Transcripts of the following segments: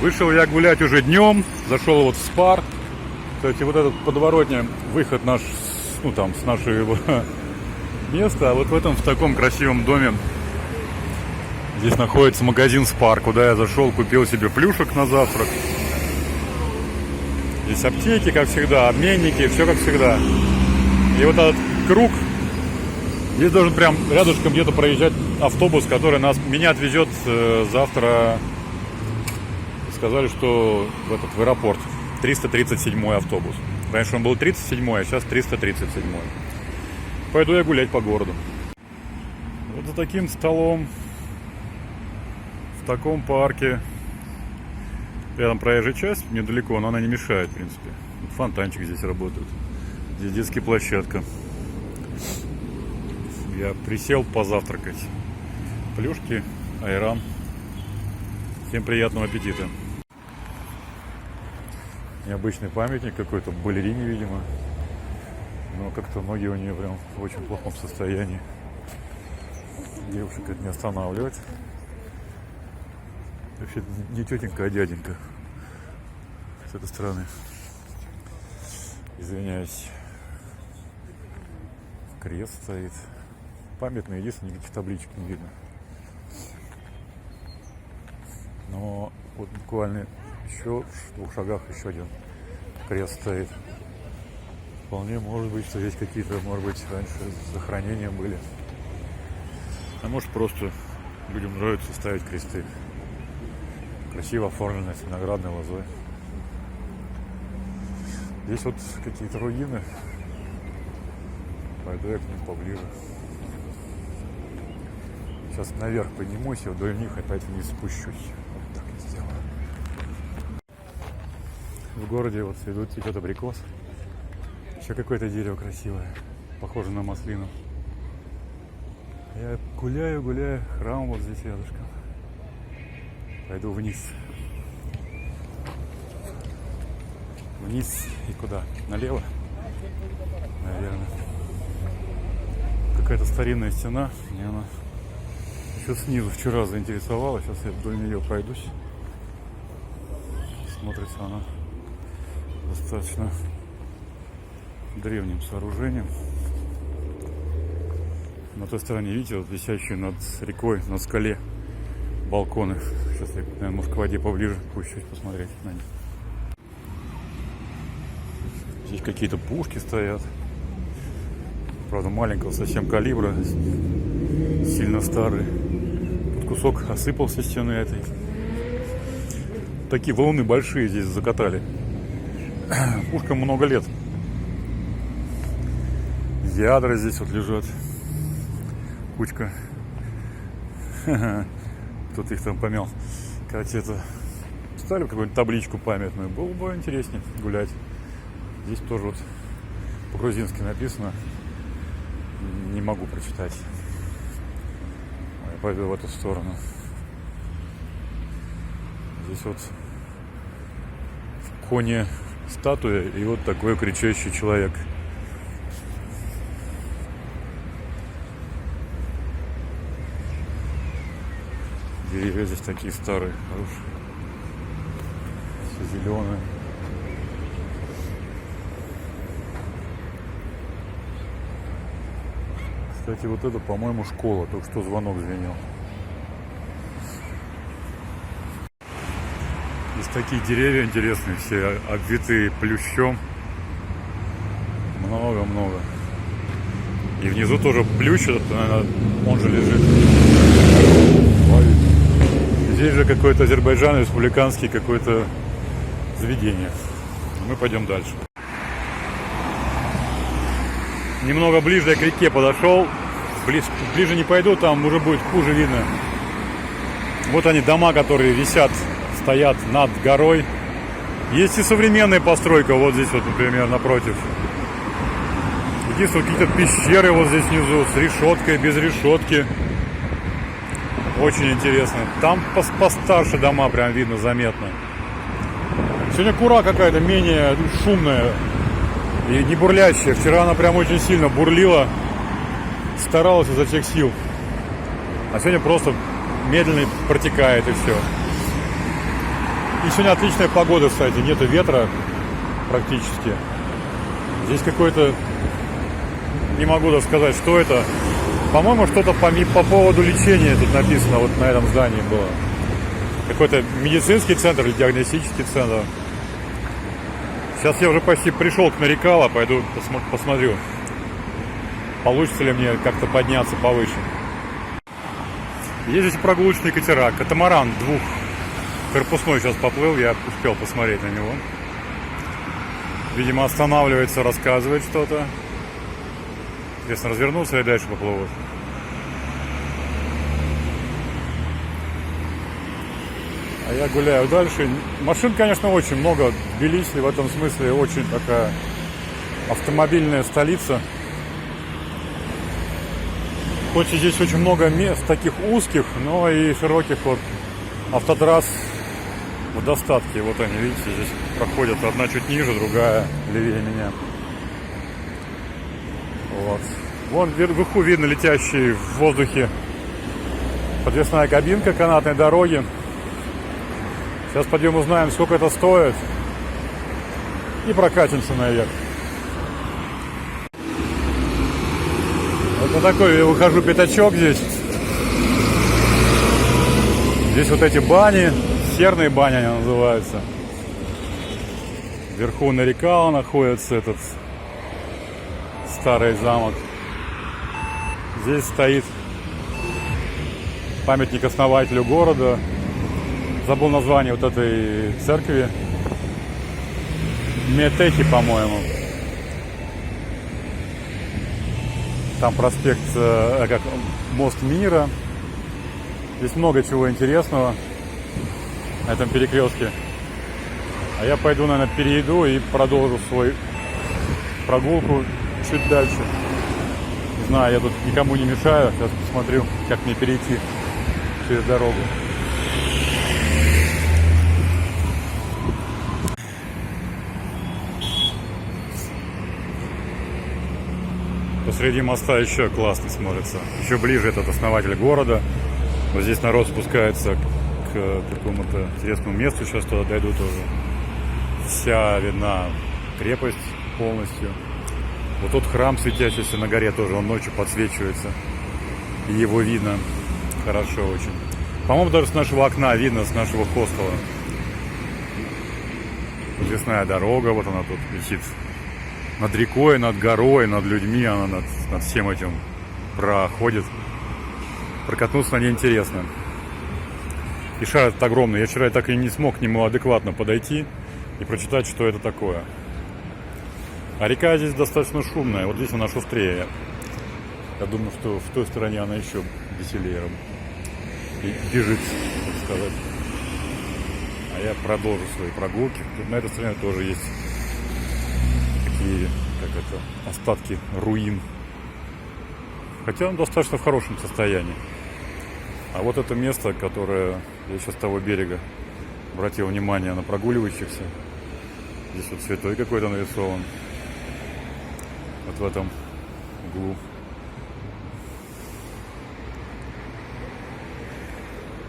Вышел я гулять уже днем, зашел вот в Спар. Кстати, вот этот подворотня, выход наш, ну там, с нашего места. А вот в этом, в таком красивом доме, здесь находится магазин Спар, куда я зашел, купил себе плюшек на завтрак. Здесь аптеки, как всегда, обменники, все как всегда. И вот этот круг, здесь должен прям рядышком где-то проезжать автобус, который меня отвезет завтра. Сказали, что в аэропорт. 337-й автобус. Раньше он был 37-й, а сейчас 337-й. Пойду я гулять по городу. Вот за таким столом, в таком парке. Рядом проезжая часть, недалеко, но она не мешает, в принципе. Фонтанчик здесь работает. Здесь детская площадка. Я присел позавтракать. Плюшки, айран. Всем приятного аппетита. Необычный памятник какой-то, балерине, видимо. Но как-то ноги у нее прям в очень плохом состоянии. Девушек это не останавливает. Вообще не тетенька, а дяденька. С этой стороны. Извиняюсь. Крест стоит. Памятный, единственное, никаких табличек не видно. Но вот буквально еще в 2 шагах еще один крест стоит. Вполне может быть, что здесь какие-то, может быть, раньше захоронения были. А может, просто людям нравится ставить кресты. Красиво оформленные, с виноградной лозой. Здесь вот какие-то руины. Пойду я к ним поближе. Сейчас наверх поднимусь и вдоль них опять вниз спущусь. Вот так и сделаю. В городе вот цветет абрикос. Еще какое-то дерево красивое. Похоже на маслину. Я гуляю. Храм вот здесь рядышком. Пойду вниз. Вниз и куда? Налево? Наверное. Какая-то старинная стена. И она еще снизу вчера заинтересовала. Сейчас я вдоль нее пройдусь. Смотрится она достаточно древним сооружением. На той стороне, видите, вот висящие над рекой, на скале балконы. Сейчас я, наверное, может, к воде поближе пущусь посмотреть на них. Здесь какие-то пушки стоят. Правда, маленького совсем калибра. Сильно старые. Тут кусок осыпался стены этой. Такие валуны большие здесь закатали. Пушкам много лет. Ядра здесь вот лежат. Кучка. Кто-то их там помял. Короче, это ставили какую-нибудь табличку памятную. Было бы интереснее гулять. Здесь тоже вот по-грузински написано. Не могу прочитать. Я пойду в эту сторону. Здесь вот в коне статуя и вот такой кричащий человек. Деревья здесь такие старые, хорошие. Все зеленые. Кстати, вот это, по-моему, школа. Только что звонок звенел. Здесь такие деревья интересные, все обвитые плющом. Много-много. И внизу тоже плющ, наверное, он же лежит. Здесь же какой-то Азербайджан, республиканский какое-то заведение. Мы пойдем дальше. Немного ближе я к реке подошел. Ближе не пойду, там уже будет хуже видно. Вот они, дома, которые висят, стоят над горой. Есть и современная постройка, вот здесь вот, например, напротив. Единственное, какие-то пещеры вот здесь внизу, с решеткой, без решетки. Очень интересно. Там постарше дома прям видно, заметно. Сегодня кура какая-то менее шумная и не бурлящая. Вчера она прям очень сильно бурлила. Старалась изо всех сил. А сегодня просто медленно протекает и все. И сегодня отличная погода, кстати, нету ветра практически. Здесь какой-то, не могу даже сказать, что это. По-моему, что-то по поводу лечения тут написано, вот на этом здании было. Какой-то медицинский центр или диагностический центр. Сейчас я уже почти пришел к Нарикала, пойду посмотрю, получится ли мне как-то подняться повыше. Есть здесь прогулочные катера. Катамаран двухкорпусной сейчас поплыл, я успел посмотреть на него. Видимо, останавливается, рассказывает что-то. Интересно, развернулся и дальше поплывут. А я гуляю дальше. Машин, конечно, очень много. Тбилиси в этом смысле очень такая автомобильная столица. Хоть и здесь очень много мест таких узких, но и широких вот автотрасс в достатке. Вот они, видите, здесь проходят одна чуть ниже, другая левее меня. Вот. Вон вверху видно летящие в воздухе подвесная кабинка канатной дороги. Сейчас пойдем узнаем, сколько это стоит. И прокатимся наверх. Вот на такой я выхожу пятачок здесь. Здесь вот эти бани, серные бани они называются. Вверху Нарикала находится этот старый замок. Здесь стоит памятник основателю города. Забыл название вот этой церкви. Метехи, по-моему. Там проспект, как мост Мира. Здесь много чего интересного на этом перекрестке. А я пойду, наверное, перейду и продолжу свою прогулку чуть дальше. Не знаю, я тут никому не мешаю. Сейчас посмотрю, как мне перейти через дорогу. Посреди моста еще классно смотрится. Еще ближе этот основатель города. Вот здесь народ спускается к какому-то интересному месту. Сейчас туда дойду тоже. Вся видна крепость полностью. Вот тот храм, светящийся на горе, тоже он ночью подсвечивается. И его видно хорошо очень. По-моему, даже с нашего окна видно, с нашего хостела. Подвесная дорога, вот она тут висит. Над рекой, над горой, над людьми, она над всем этим проходит. Прокатнуться на ней интересно. И шар этот огромный. Я вчера так и не смог к нему адекватно подойти и прочитать, что это такое. А река здесь достаточно шумная. Вот здесь она шустрее. Я думаю, что в той стороне она еще веселее и бежит, так сказать. А я продолжу свои прогулки. Тут на этой стороне тоже есть такие, как это, остатки руин. Хотя он достаточно в хорошем состоянии. А вот это место, которое я сейчас с того берега обратил внимание на прогуливающихся. Здесь вот святой какой-то нарисован. Вот в этом углу.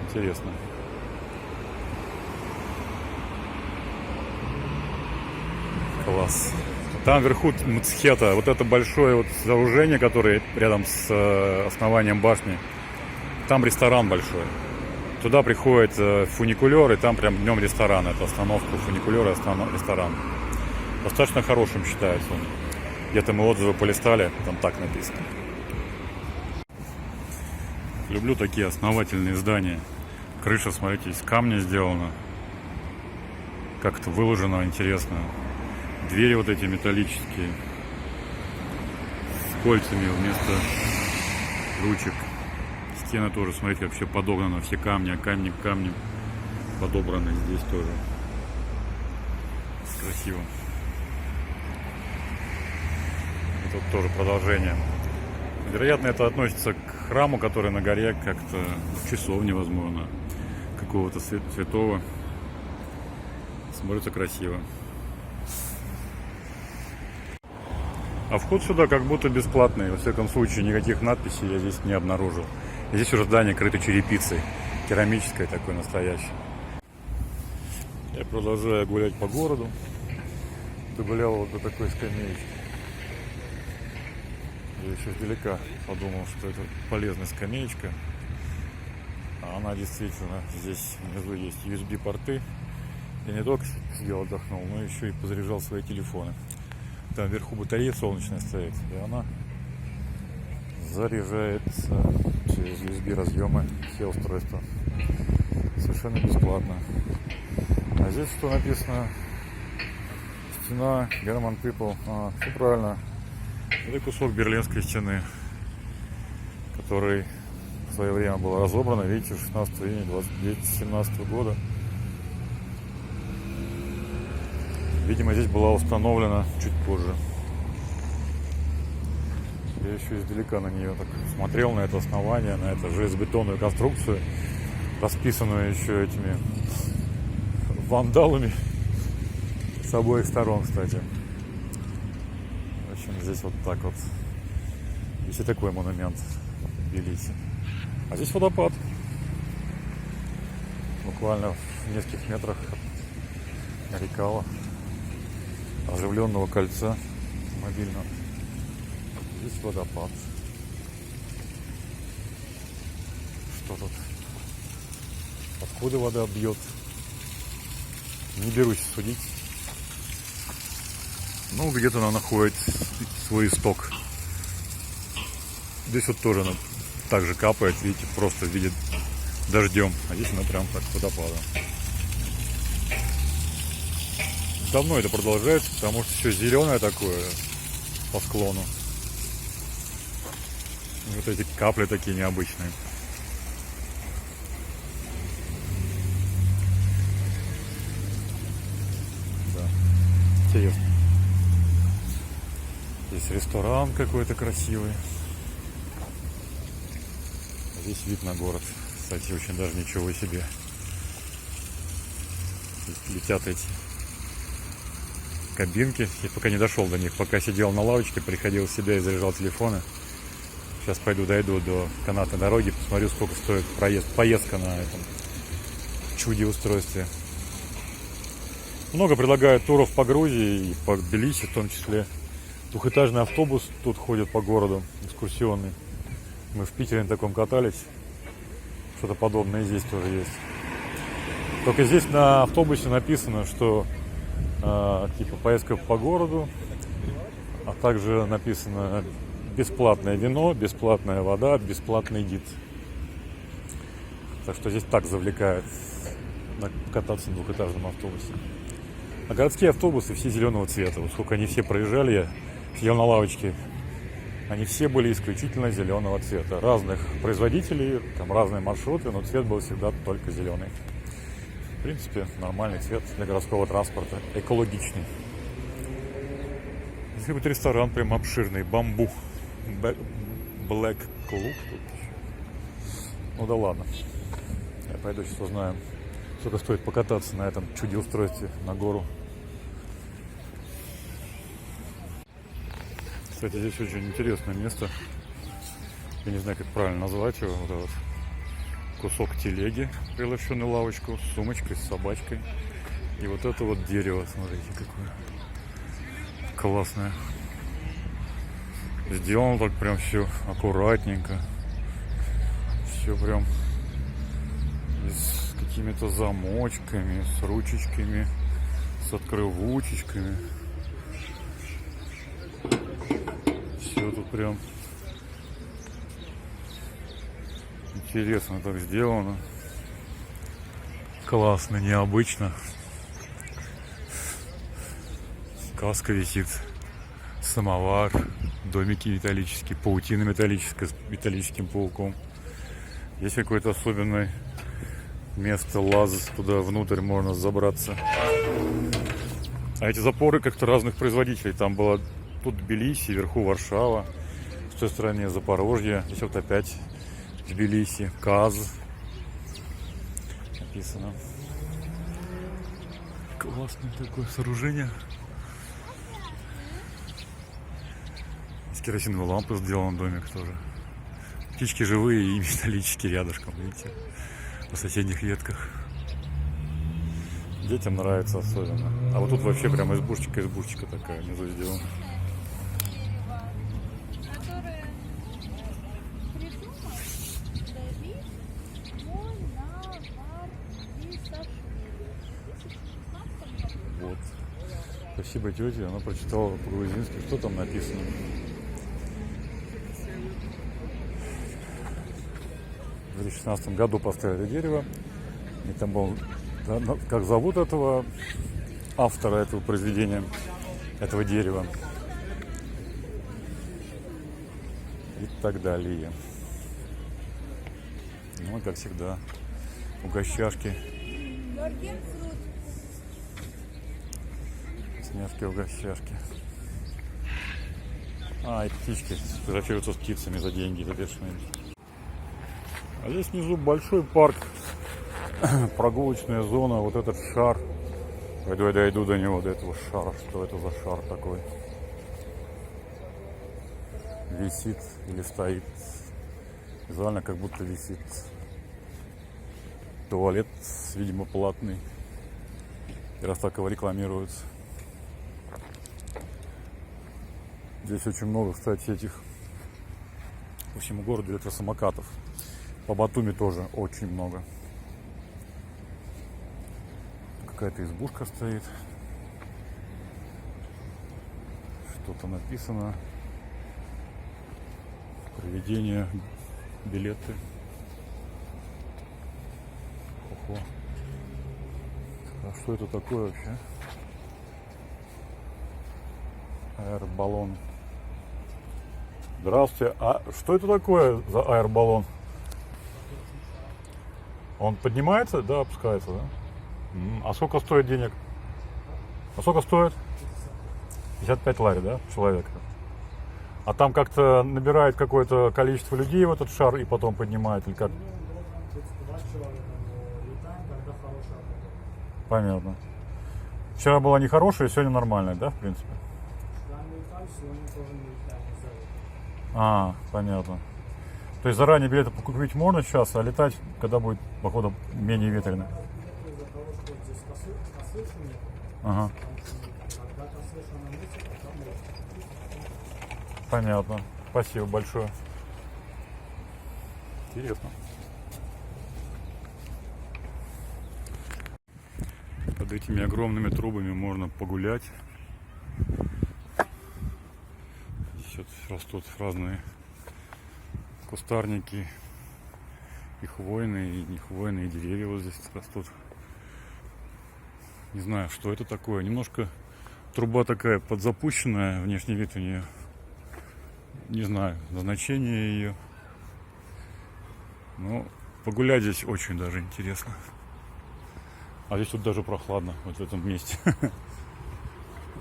Интересно. Класс. Там вверху Мцхета, вот это большое вот сооружение, которое рядом с основанием башни. Там ресторан большой. Туда приходит фуникулер, и там прям днем ресторан. Это остановка фуникулера, ресторан. Достаточно хорошим считается он. Где-то мы отзывы полистали, там так написано. Люблю такие основательные здания. Крыша, смотрите, из камня сделана. Как-то выложено интересно. Двери вот эти металлические. С кольцами вместо ручек. Стены тоже, смотрите, как все подогнано. Все камни, камни к камню подобраны здесь тоже. Красиво. Тут тоже продолжение. Вероятно, это относится к храму, который на горе, как-то часовня, возможно, какого-то святого. Смотрится красиво. А вход сюда как будто бесплатный. Во всяком случае, никаких надписей я здесь не обнаружил. Здесь уже здание крыто черепицей. Керамической такой настоящей. Я продолжаю гулять по городу. Догулял вот до такой скамеечки. Я еще издалека подумал, что это полезная скамеечка. А она действительно, здесь внизу есть USB-порты. Я не только сидел отдохнул, но еще и позаряжал свои телефоны. Там вверху батарея солнечная стоит, и она заряжается через USB разъемы все устройства. Совершенно бесплатно. А здесь что написано? Стена German People. Все правильно. Это кусок Берлинской стены, который в свое время был разобран, видите, 16 июня 2017 года. Видимо, здесь была установлена чуть позже. Я еще издалека на нее так смотрел, на это основание, на эту железобетонную конструкцию, расписанную еще этими вандалами с обоих сторон, кстати. В общем, здесь вот так вот. Здесь и такой монумент в Тбилиси. А здесь водопад. Буквально в нескольких метрах от Нарикала, оживленного кольца мобильного. Здесь водопад. Что тут? Откуда вода бьет? Не берусь судить. Ну, где-то она находит свой исток. Здесь вот тоже она так же капает, видите, просто в виде дождем. А здесь она прям так водопадом. Давно это продолжается, потому что все зеленое такое по склону. И вот эти капли такие необычные. Да, интересно. Здесь ресторан какой-то красивый. Здесь вид на город. Кстати, очень даже ничего себе. Здесь летят эти кабинки. Я пока не дошел до них. Пока сидел на лавочке, приходил в себя и заряжал телефоны. Сейчас дойду до канатной дороги, посмотрю, сколько стоит поездка на этом чуде-устройстве. Много предлагают туров по Грузии и по Тбилиси в том числе. Двухэтажный автобус тут ходит по городу, экскурсионный. Мы в Питере на таком катались. Что-то подобное здесь тоже есть. Только здесь на автобусе написано, что типа поездка по городу, а также написано бесплатное вино, бесплатная вода, бесплатный гид. Так что здесь так завлекает кататься на двухэтажном автобусе. А городские автобусы все зеленого цвета. Вот сколько они все проезжали, я сидел на лавочке. Они все были исключительно зеленого цвета. Разных производителей, там разные маршруты, но цвет был всегда только зеленый. В принципе, нормальный цвет для городского транспорта, экологичный. Здесь какой-то ресторан прям обширный, бамбу. Black Club тут. Ну да ладно. Я пойду сейчас узнаю, сколько стоит покататься на этом чуде-устройстве на гору. Кстати, здесь очень интересное место. Я не знаю, как правильно назвать его. Вот этот кусок телеги, превращенный в лавочку, с сумочкой, с собачкой. И вот это вот дерево, смотрите, какое классное. Сделано так прям все аккуратненько. Все прям с какими-то замочками, с ручечками, с открывучечками. Все тут прям интересно так сделано. Классно, необычно. Сказка висит. Самовар. Домики металлические, паутина металлическая с металлическим пауком. Есть какое-то особенное место, лаз, туда внутрь можно забраться. А эти запоры как-то разных производителей. Там было тут Тбилиси, вверху Варшава, в той стороне Запорожье, здесь вот опять Тбилиси, КАЗ написано. Классное такое сооружение. Из керосиновой лампы сделан домик тоже. Птички живые и металлические рядышком, видите, на соседних ветках. детям нравится особенно. А вот тут вообще прям избушечка такая внизу сделана. Которое придумал Давид Монавардисашвили в 2016 году. Вот. Спасибо тете, она прочитала по-грузински, что там написано. В 2016 году поставили дерево. И там был, как зовут этого автора этого произведения, этого дерева. И так далее. Ну, как всегда, угощашки. Сняшки, угощашки. А, и птички фотографируются с птицами за деньги, за бешеные. А здесь внизу большой парк, прогулочная зона, вот этот шар. Пойду я дойду до него, до этого шара. Что это за шар такой? Висит или стоит. Визуально как будто висит. Туалет, видимо, платный. И раз так его рекламируется. Здесь очень много, кстати, этих по всему городу электросамокатов. По Батуми тоже очень много. Какая-то избушка стоит. Что-то написано. Проведение, билеты. Ого. А что это такое вообще? Аэробаллон. Здравствуйте. А что это такое за аэробаллон? Он поднимается, да, опускается, да? А сколько стоит денег? А сколько стоит? 55 лари, да, человека? А там как-то набирает какое-то количество людей в этот шар и потом поднимает, или как? Понятно. Вчера была нехорошая, сегодня нормальная, да, в принципе? А, понятно. То есть заранее билеты купить можно сейчас, а летать, когда будет, походу, менее ветрено? Ага. Понятно. Спасибо большое. Интересно. Под этими огромными трубами можно погулять. Здесь вот растут разные кустарники, и хвойные, и не хвойные деревья вот здесь растут. Не знаю, что это такое. Немножко труба такая подзапущенная, внешний вид у нее. Не знаю назначение ее. Но погулять здесь очень даже интересно. А здесь тут даже прохладно, вот в этом месте.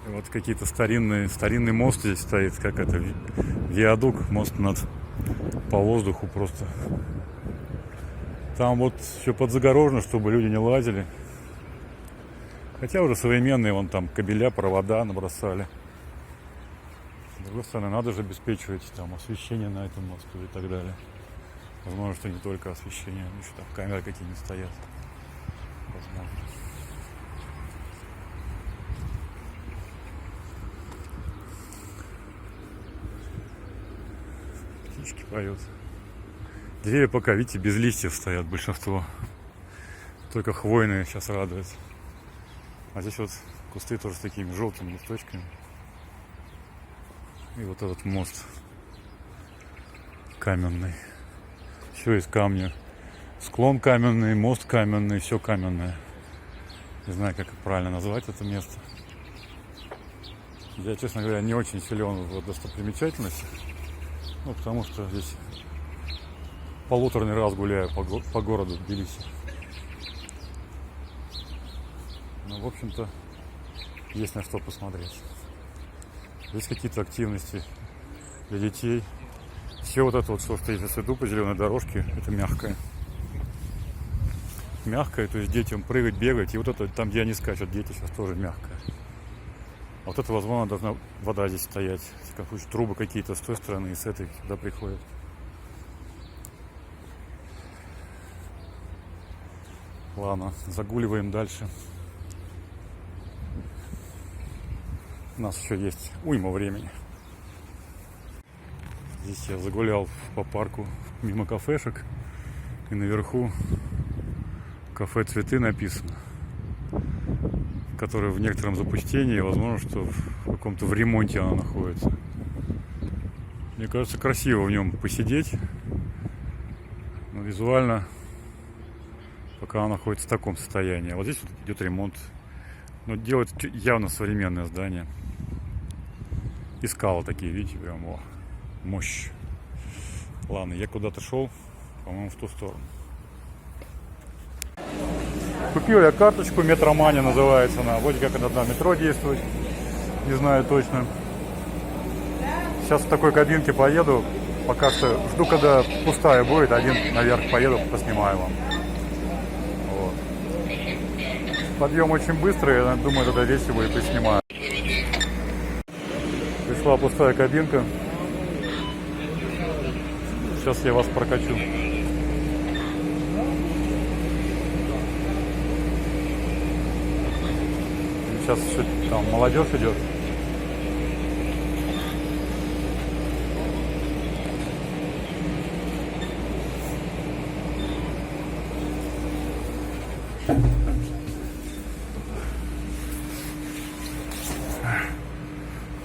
Вот какие-то старинный мост здесь стоит, как это, виадук, мост по воздуху просто. Там вот все подзагорожено, чтобы люди не лазили. Хотя уже современные, вон там кабеля, провода набросали. С другой стороны, надо же обеспечивать там освещение на этом мосту и так далее. Возможно, что не только освещение, но еще там камеры какие-нибудь стоят. Возможно. Птички поют. Деревья пока, видите, без листьев стоят большинство. Только хвойные сейчас радуют. А здесь вот кусты тоже с такими желтыми листочками. И вот этот мост каменный. Все из камня. Склон каменный, мост каменный, все каменное. Не знаю, как правильно назвать это место. Я, честно говоря, не очень силен в достопримечательностях. Ну, потому что здесь полуторный раз гуляю по городу Тбилиси. Ну, в общем-то, есть на что посмотреть. Здесь какие-то активности для детей. Все вот это вот, что стоит на свету по зеленой дорожке, это мягкое. Мягкое, то есть детям прыгать, бегать. И вот это, там, где они скачут, дети сейчас тоже мягкое. А вот это, возможно, должна вода здесь стоять. Как трубы какие-то с той стороны и с этой сюда приходят. Ладно, загуливаем дальше. У нас еще есть уйма времени. Здесь я загулял по парку мимо кафешек. И наверху кафе «Цветы» написано, которое в некотором запустении. Возможно, что в каком-то в ремонте оно находится. Мне кажется, красиво в нем посидеть. Но визуально пока оно находится в таком состоянии. А вот здесь вот идет ремонт. Но делают явно современное здание. И скалы такие, видите, прям о, мощь. Ладно, я куда-то шел, по-моему, в ту сторону. Купил я карточку, Метромани называется она. Вроде как она на метро действует. Не знаю точно. Сейчас в такой кабинке поеду. Пока что жду, когда пустая будет. Один наверх поеду, поснимаю вам. Вот. Подъем очень быстрый. Я думаю, тогда весело и поснимаю. Пришла пустая кабинка. Сейчас я вас прокачу. Сейчас там молодежь идет.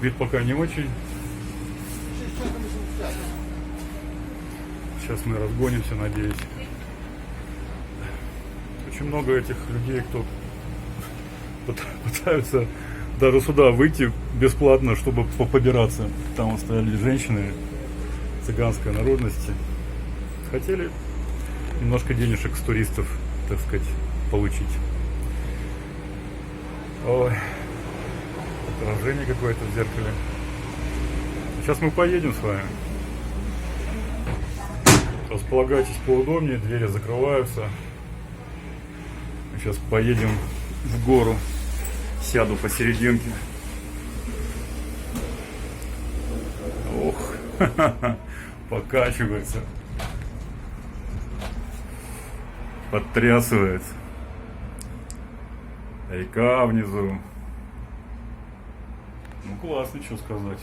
Вид пока не очень. Сейчас мы разгонимся, надеюсь. Очень много этих людей, кто пытаются даже сюда выйти бесплатно, чтобы побираться. Там вот стояли женщины цыганской народности. Хотели немножко денежек с туристов, так сказать, получить. Ой, отражение какое-то в зеркале. Сейчас мы поедем с вами. Располагайтесь поудобнее, двери закрываются. Сейчас поедем в гору. Сяду посерединке. Ох, покачивается. Подтрясывается. Река внизу. Ну классно, что сказать.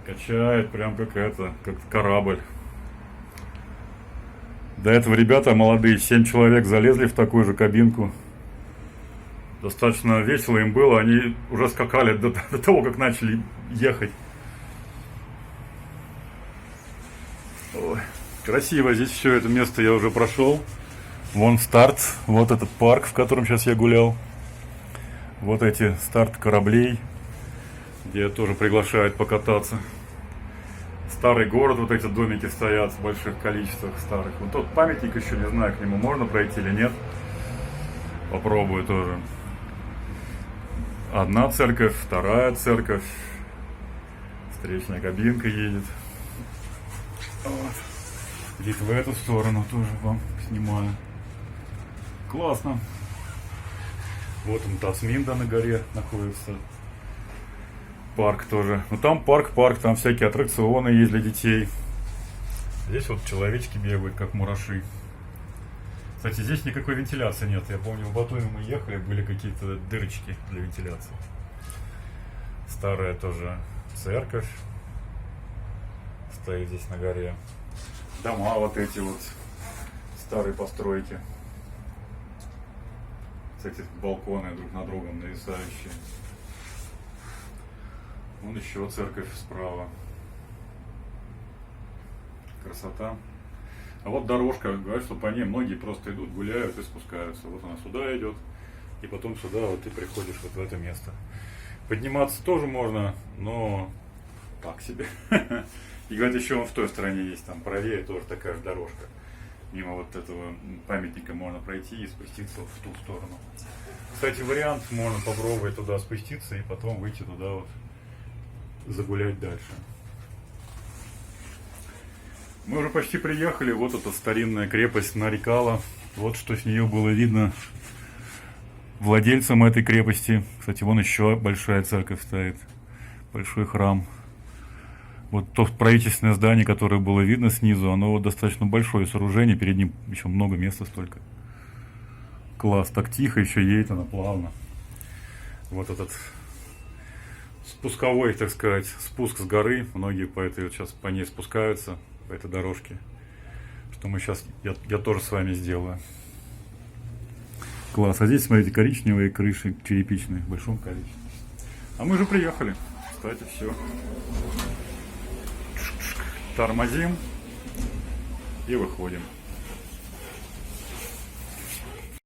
Качает прям как корабль. До этого ребята молодые, 7 человек залезли в такую же кабинку. Достаточно весело им было, они уже скакали до того, как начали ехать. Ой, красиво здесь все, это место я уже прошел. Вон старт, вот этот парк, в котором сейчас я гулял. Вот эти старт кораблей, где тоже приглашают покататься. Старый город, вот эти домики стоят в больших количествах старых. Вот тот памятник еще, не знаю, к нему можно пройти или нет. Попробую тоже. Одна церковь, вторая церковь. Встречная кабинка едет. Вот. Вид в эту сторону тоже вам снимаю. Классно. Вот он, Тасминда на горе находится. Парк тоже. Ну там парк, там всякие аттракционы есть для детей. Здесь вот человечки бегают, как мураши. Кстати, здесь никакой вентиляции нет. Я помню, в Батуми мы ехали, были какие-то дырочки для вентиляции. Старая тоже церковь стоит здесь на горе. Дома вот эти вот, старые постройки. Кстати, балконы друг на другом нависающие. Вон еще церковь справа. Красота. А вот дорожка, говорят, что по ней многие просто идут, гуляют и спускаются. Вот она сюда идет, и потом сюда вот ты приходишь вот в это место. Подниматься тоже можно, но так себе. И говорят, еще вон в той стороне есть, там правее тоже такая же дорожка. Мимо вот этого памятника можно пройти и спуститься вот в ту сторону. Кстати, вариант, можно попробовать туда спуститься и потом выйти туда вот, загулять дальше. Мы уже почти приехали. Вот эта старинная крепость Нарикала. Вот что с нее было видно владельцам этой крепости. Кстати, вон еще большая церковь стоит. Большой храм. Вот то правительственное здание, которое было видно снизу, оно вот достаточно большое сооружение. Перед ним еще много места столько. Класс. Так тихо еще едет она плавно. Вот этот спусковой, так сказать, спуск с горы. Многие по этой вот сейчас по ней спускаются, по этой дорожке. Что мы сейчас, я тоже с вами сделаю. Класс. А здесь, смотрите, коричневые крыши черепичные в большом количестве. А мы же приехали. Кстати, все. Тормозим и выходим.